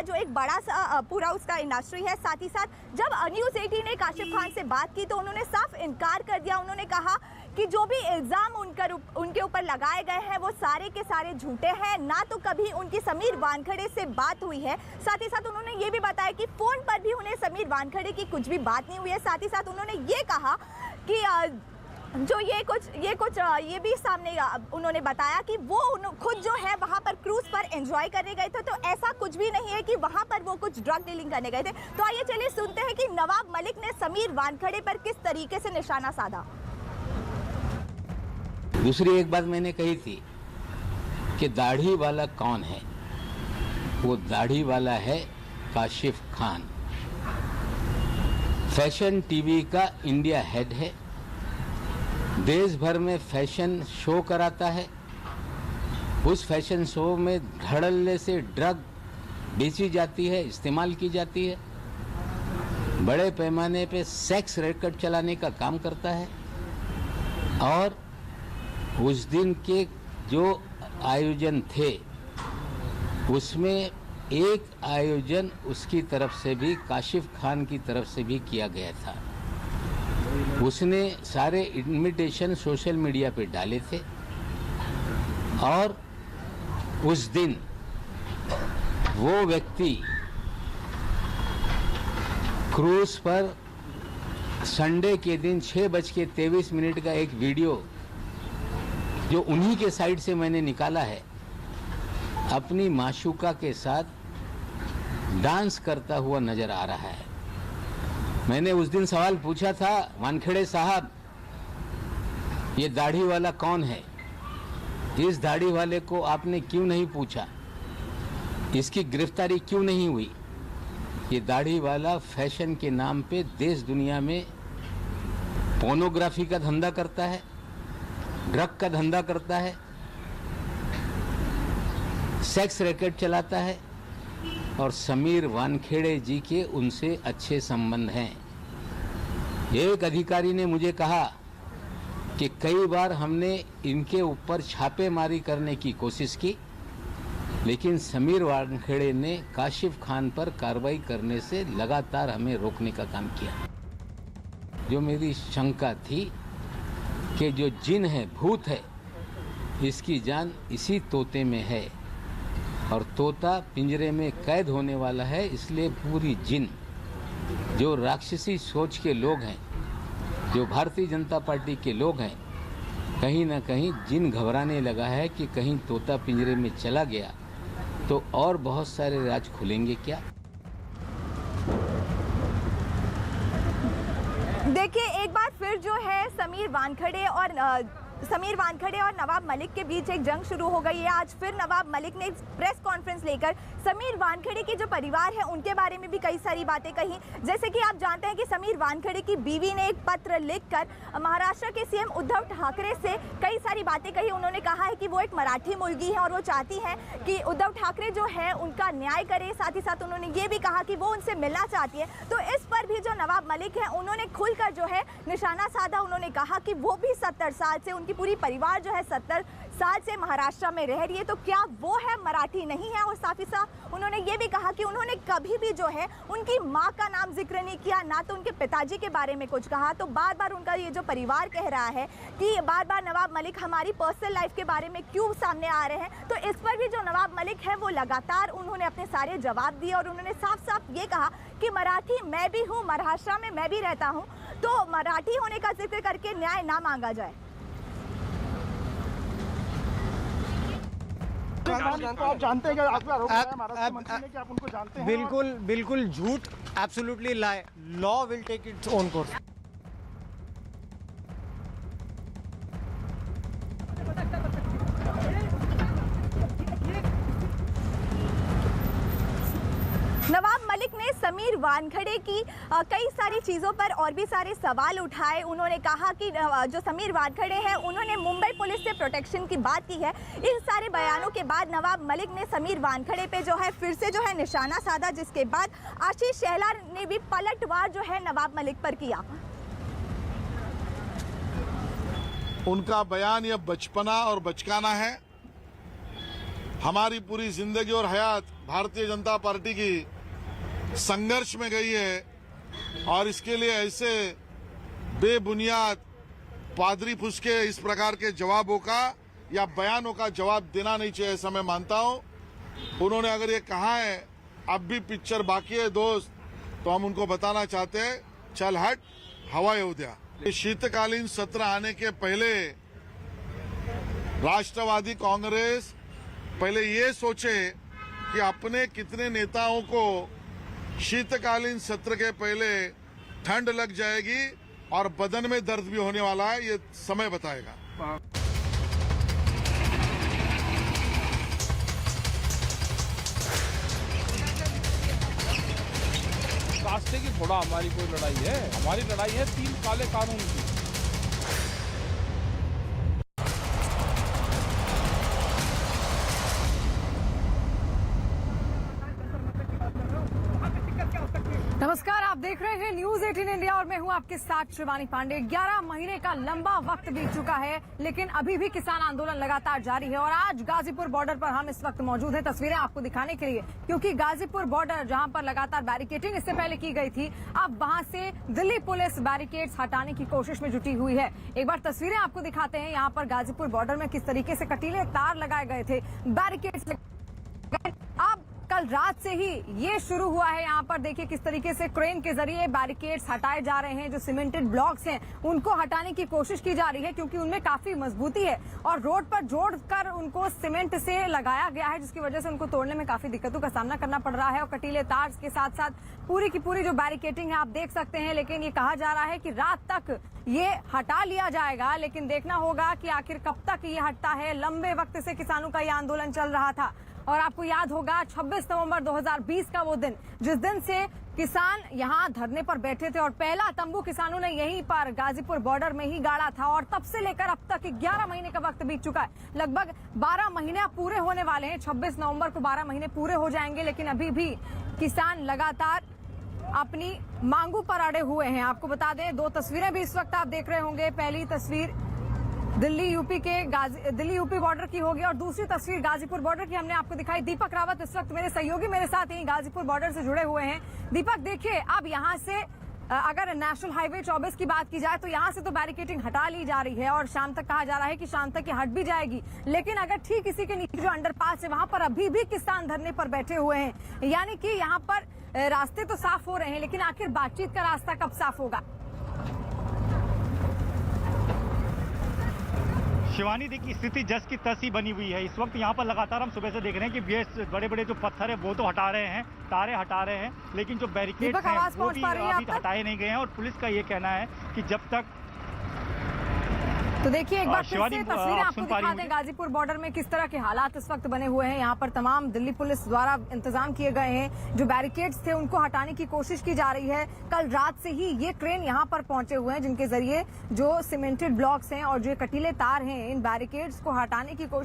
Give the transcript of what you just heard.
जो एक बड़ा सा पूरा उसका इंडस्ट्री है। साथ ही साथ जब न्यूज़ 18 ने काशिफ खान से बात की तो उन्होंने साफ इनकार कर दिया। उन्होंने कहा कि जो भी इल्ज़ाम उनके ऊपर लगाए गए हैं वो सारे के सारे झूठे हैं, ना तो कभी उनकी समीर वानखेड़े से बात हुई है। साथ ही साथ उन्होंने ये भी बताया कि फ़ोन पर भी उन्हें समीर वानखेड़े की कुछ भी बात नहीं हुई है। साथ ही साथ उन्होंने ये कहा कि जो ये भी सामने उन्होंने बताया कि वो खुद जो है वहाँ पर क्रूज़ पर एंजॉय करने गए थे, तो ऐसा कुछ भी नहीं है कि वहाँ पर वो कुछ ड्रग डीलिंग करने गए थे। तो आइए चलिए सुनते हैं कि नवाब मलिक ने समीर वानखेड़े पर किस तरीके से निशाना साधा। दूसरी एक बात मैंने कही थी कि दाढ़ी वाला कौन है, वो दाढ़ी वाला है काशिफ खान। फैशन टीवी का इंडिया हेड है, देश भर में फैशन शो कराता है। उस फैशन शो में धड़ल्ले से ड्रग बेची जाती है, इस्तेमाल की जाती है। बड़े पैमाने पे सेक्स रैकेट चलाने का काम करता है। और उस दिन के जो आयोजन थे उसमें एक आयोजन उसकी तरफ से भी, काशिफ खान की तरफ से भी किया गया था। उसने सारे इन्विटेशन सोशल मीडिया पे डाले थे और उस दिन वो व्यक्ति क्रूज पर संडे के दिन 6:23 का एक वीडियो जो उन्हीं के साइड से मैंने निकाला है, अपनी माशूका के साथ डांस करता हुआ नजर आ रहा है। मैंने उस दिन सवाल पूछा था, वानखेड़े साहब ये दाढ़ी वाला कौन है? इस दाढ़ी वाले को आपने क्यों नहीं पूछा? इसकी गिरफ्तारी क्यों नहीं हुई? ये दाढ़ी वाला फैशन के नाम पे देश दुनिया में पोर्नोग्राफी का धंधा करता है, ड्रग का धंधा करता है, सेक्स रैकेट चलाता है और समीर वानखेड़े जी के उनसे अच्छे संबंध हैं। एक अधिकारी ने मुझे कहा कि कई बार हमने इनके ऊपर छापेमारी करने की कोशिश की, लेकिन समीर वानखेड़े ने काशिफ खान पर कार्रवाई करने से लगातार हमें रोकने का काम किया। जो मेरी शंका थी कि जो जिन है, भूत है, इसकी जान इसी तोते में है और तोता पिंजरे में कैद होने वाला है, इसलिए पूरी जिन जो राक्षसी सोच के लोग हैं, जो भारतीय जनता पार्टी के लोग हैं, कहीं ना कहीं जिन घबराने लगा है कि कहीं तोता पिंजरे में चला गया तो और बहुत सारे राज खुलेंगे क्या। देखिए, एक बार फिर जो है समीर वानखेड़े और नवाब मलिक के बीच एक जंग शुरू हो गई है। आज फिर नवाब मलिक ने प्रेस कॉन्फ्रेंस लेकर समीर वानखेड़े के जो परिवार है उनके बारे में भी कई सारी बातें कही। जैसे कि आप जानते हैं कि समीर वानखेड़े की बीवी ने एक पत्र लिखकर महाराष्ट्र के सीएम उद्धव ठाकरे से कई सारी बातें कही। उन्होंने कहा है कि वो एक मराठी मुर्गी है और वो चाहती हैं कि उद्धव ठाकरे जो है उनका न्याय करे। साथ ही साथ उन्होंने ये भी कहा कि वो उनसे मिलना चाहती है। तो इस पर भी जो नवाब मलिक है उन्होंने खुलकर जो है निशाना साधा। उन्होंने कहा कि वो भी 70 साल से, उनकी पूरी परिवार जो है 70 साल से महाराष्ट्र में रह रही है, तो क्या वो है मराठी नहीं है। और साथ ही साथ उन्होंने ये भी कहा कि उन्होंने कभी भी जो है उनकी माँ का नाम जिक्र नहीं किया, ना तो उनके पिताजी के बारे में कुछ कहा। तो बार बार उनका ये जो परिवार कह रहा है कि बार बार नवाब मलिक हमारी पर्सनल लाइफ के बारे में क्यों सामने आ रहे हैं, तो इस पर भी जो नवाब मलिक है वो लगातार उन्होंने अपने सारे जवाब दिए और उन्होंने साफ साफ ये कहा कि मराठी मैं भी हूँ, महाराष्ट्र में मैं भी रहता हूँ, तो मराठी होने का जिक्र करके न्याय ना मांगा जाए। आप जानते हैं कि महाराष्ट्र मंत्री ने कि आप उनको जानते हैं? बिल्कुल झूठ, absolutely lie. Law will take its own course. Nawab Malik ने समीर वानखेड़े की कई सारी चीज़ों पर और भी सारे सवाल उठाए। उन्होंने कहा कि जो समीर वानखेड़े हैं उन्होंने मुंबई पुलिस से प्रोटेक्शन की बात की है। इन सारे बयानों के बाद नवाब मलिक ने समीर वानखेड़े पे जो है फिर से जो है निशाना साधा, जिसके बाद आशीष शेलार ने भी पलटवार जो है नवाब मलिक पर किया। उनका बयान यह बचपना और बचकाना है। हमारी पूरी जिंदगी और हयात भारतीय जनता पार्टी की संघर्ष में गई है और इसके लिए ऐसे बेबुनियाद पादरी फुसके इस प्रकार के जवाबों का या बयानों का जवाब देना नहीं चाहिए, ऐसा मैं मानता हूं। उन्होंने अगर ये कहा है अब भी पिक्चर बाकी है दोस्त, तो हम उनको बताना चाहते हैं चल हट हवा उद्या। शीतकालीन सत्र आने के पहले राष्ट्रवादी कांग्रेस पहले ये सोचे कि अपने कितने नेताओं को शीतकालीन सत्र के पहले ठंड लग जाएगी और बदन में दर्द भी होने वाला है, ये समय बताएगा। रास्ते की थोड़ा हमारी कोई लड़ाई है, हमारी लड़ाई है 3 काले कानून की। नमस्कार, आप देख रहे हैं न्यूज 18 इंडिया और मैं हूं आपके साथ शिवानी पांडे। 11 महीने का लंबा वक्त बीत चुका है, लेकिन अभी भी किसान आंदोलन लगातार जारी है और आज गाजीपुर बॉर्डर पर हम इस वक्त मौजूद हैं तस्वीरें आपको दिखाने के लिए, क्योंकि गाजीपुर बॉर्डर जहां पर लगातार बैरिकेडिंग इससे पहले की गई थी, अब वहां से दिल्ली पुलिस बैरिकेड्स हटाने की कोशिश में जुटी हुई है। एक बार तस्वीरें आपको दिखाते हैं यहाँ पर गाजीपुर बॉर्डर में किस तरीके से कटीले तार लगाए गए थे, बैरिकेड्स। अब कल रात से ही ये शुरू हुआ है। यहाँ पर देखिए किस तरीके से क्रेन के जरिए बैरिकेड्स हटाए जा रहे हैं। जो सीमेंटेड ब्लॉक्स हैं उनको हटाने की कोशिश की जा रही है, क्योंकि उनमें काफी मजबूती है और रोड पर जोड़कर उनको सीमेंट से लगाया गया है, जिसकी वजह से उनको तोड़ने में काफी दिक्कतों का सामना करना पड़ रहा है। और कटीले तार के साथ साथ पूरी की पूरी जो बैरिकेडिंग है आप देख सकते हैं, लेकिन ये कहा जा रहा है कि रात तक ये हटा लिया जाएगा, लेकिन देखना होगा कि आखिर कब तक ये हटता है। लंबे वक्त से किसानों का ये आंदोलन चल रहा था और आपको याद होगा 26 नवंबर 2020 का वो दिन, जिस दिन से किसान यहाँ धरने पर बैठे थे और पहला तंबू किसानों ने यहीं पर गाजीपुर बॉर्डर में ही गाड़ा था और तब से लेकर अब तक 11 महीने का वक्त बीत चुका है। लगभग 12 महीने पूरे होने वाले हैं। 26 नवंबर को 12 महीने पूरे हो जाएंगे, लेकिन अभी भी किसान लगातार अपनी मांगों पर अड़े हुए हैं। आपको बता दें, 2 तस्वीरें भी इस वक्त आप देख रहे होंगे। पहली तस्वीर दिल्ली यूपी बॉर्डर की होगी और दूसरी तस्वीर गाजीपुर बॉर्डर की हमने आपको दिखाई। दीपक रावत इस वक्त मेरे सहयोगी मेरे साथ ही गाजीपुर बॉर्डर से जुड़े हुए हैं। दीपक, देखिए अब यहाँ से अगर नेशनल हाईवे 24 की बात की जाए तो यहाँ से तो बैरिकेडिंग हटा ली जा रही है और शाम तक कहा जा रहा है कि शाम तक ये हट भी जाएगी, लेकिन अगर ठीक इसी के नीचे जो अंडरपास है वहां पर अभी भी किसान धरने पर बैठे हुए हैं। यानी कि यहाँ पर रास्ते तो साफ हो रहे हैं, लेकिन आखिर बातचीत का रास्ता कब साफ होगा? शिवानी, देखिए स्थिति जस की तस ही बनी हुई है। इस वक्त यहाँ पर लगातार हम सुबह से देख रहे हैं कि ये बड़े बड़े जो पत्थर है वो तो हटा रहे हैं, तारे हटा रहे हैं, लेकिन जो बैरिकेड हैं वो भी अभी हटाए नहीं गए हैं और पुलिस का ये कहना है कि जब तक। तो देखिए एक बार फिर से तस्वीरें आपको दिखा दें गाजीपुर बॉर्डर में किस तरह के हालात इस वक्त बने हुए हैं। यहाँ पर तमाम दिल्ली पुलिस द्वारा इंतजाम किए गए हैं। जो बैरिकेड्स थे उनको हटाने की कोशिश की जा रही है। कल रात से ही ये क्रेन यहाँ पर पहुंचे हुए हैं, जिनके जरिए जो सीमेंटेड ब्लॉक्स हैं और जो कटीले तार हैं इन बैरिकेड्स को हटाने की कोशिश